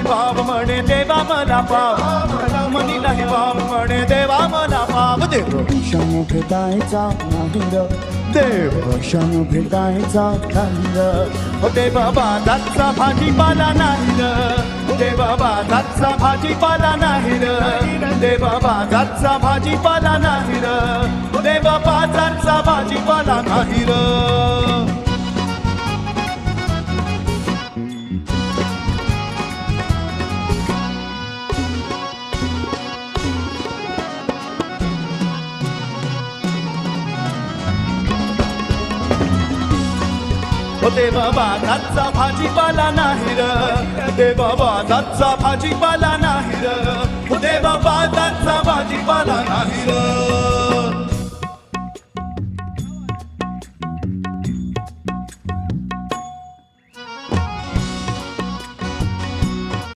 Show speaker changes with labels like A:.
A: पाव म्हणे देवा मला पाव मनीलाही पाव म्हणे देवा मला पाव देव
B: क्षण भेटायचा नाही र देव क्षण भेटायचा नाही र
A: देव बाजारचा भाजीपाला नाही र देव बाजारचा भाजीपाला नाही र देव बाजारचा भाजीपाला नाही र देव बाजारचा भाजीपाला नाही र देव बाजारचा भाजीपाला नाही र देव बाजारचा भाजीपाला नाही र देव बाजारचा भाजीपाला नाही र